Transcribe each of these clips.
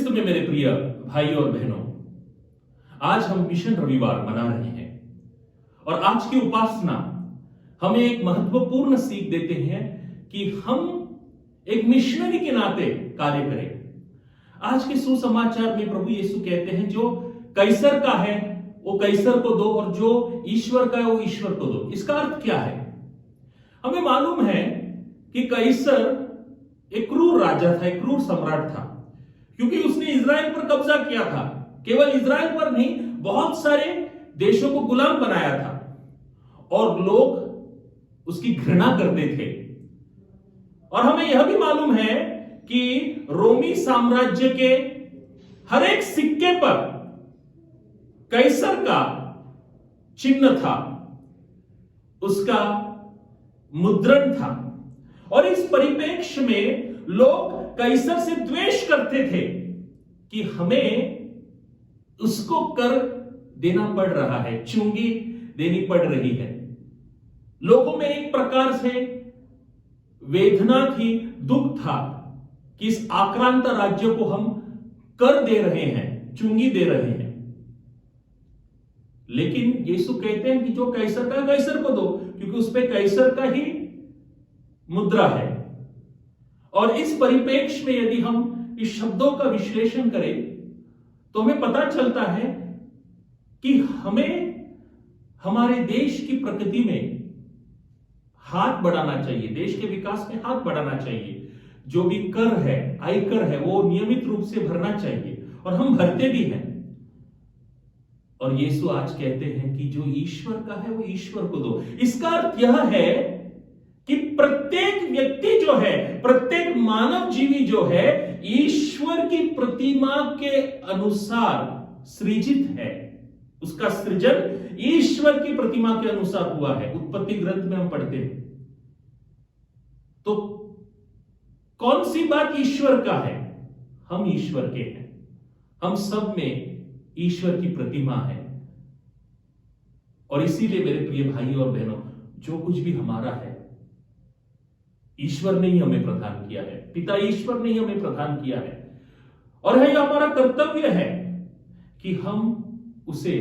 ख्रिस्त में मेरे प्रिय भाई और बहनों, आज हम मिशन रविवार मना रहे हैं और आज की उपासना हमें एक महत्वपूर्ण सीख देते हैं कि हम एक मिशनरी के नाते कार्य करें। आज के सुसमाचार में प्रभु यीशु कहते हैं जो कैसर का है वो कैसर को दो और जो ईश्वर का है वो ईश्वर को दो। इसका अर्थ क्या है? हमें मालूम है कि कैसर एक क्रूर राजा था, एक क्रूर सम्राट था, क्योंकि उसने इजराइल पर कब्जा किया था। केवल इजराइल पर नहीं, बहुत सारे देशों को गुलाम बनाया था और लोग उसकी घृणा करते थे। और हमें यह भी मालूम है कि रोमी साम्राज्य के हर एक सिक्के पर कैसर का चिन्ह था, उसका मुद्रण था। और इस परिप्रेक्ष्य में लोग कैसर से द्वेष करते थे कि हमें उसको कर देना पड़ रहा है, चुंगी देनी पड़ रही है। लोगों में एक प्रकार से वेदना थी, दुख था कि इस आक्रांत राज्य को हम कर दे रहे हैं, चुंगी दे रहे हैं। लेकिन यीशु कहते हैं कि जो कैसर का कैसर को दो, क्योंकि उस पे कैसर का ही मुद्रा है। और इस परिप्रेक्ष्य में यदि हम इस शब्दों का विश्लेषण करें तो हमें पता चलता है कि हमें हमारे देश की प्रगति में हाथ बढ़ाना चाहिए, देश के विकास में हाथ बढ़ाना चाहिए। जो भी कर है, आयकर है, वो नियमित रूप से भरना चाहिए और हम भरते भी हैं। और यीशु आज कहते हैं कि जो ईश्वर का है वो ईश्वर को दो। इसका अर्थ यह है कि प्रत्येक व्यक्ति जो है, प्रत्येक मानव जीवी जो है, ईश्वर की प्रतिमा के अनुसार सृजित है। उसका सृजन ईश्वर की प्रतिमा के अनुसार हुआ है। उत्पत्ति ग्रंथ में हम पढ़ते हैं। तो कौन सी बात ईश्वर का है? हम ईश्वर के हैं। हम सब में ईश्वर की प्रतिमा है। और इसीलिए मेरे प्रिय भाई और बहनों, जो कुछ भी हमारा है ईश्वर ने ही हमें प्रदान किया है, पिता ईश्वर ने ही हमें प्रदान किया है। और यह हमारा कर्तव्य है कि हम उसे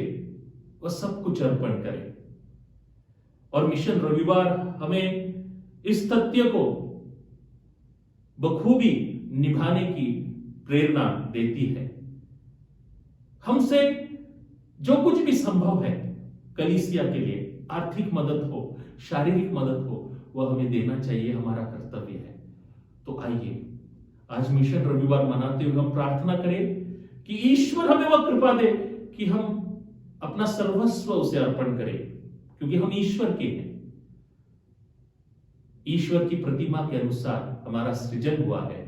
वह सब कुछ अर्पण करें। और मिशन रविवार हमें इस तथ्य को बखूबी निभाने की प्रेरणा देती है। हमसे जो कुछ भी संभव है कलीसिया के लिए, आर्थिक मदद हो, शारीरिक मदद हो, वह हमें देना चाहिए, हमारा कर्तव्य है। तो आइए आज मिशन रविवार मनाते हुए हम प्रार्थना करें कि ईश्वर हमें वह कृपा दे कि हम अपना सर्वस्व उसे अर्पण करें, क्योंकि हम ईश्वर के हैं। ईश्वर की प्रतिमा के अनुसार हमारा सृजन हुआ है।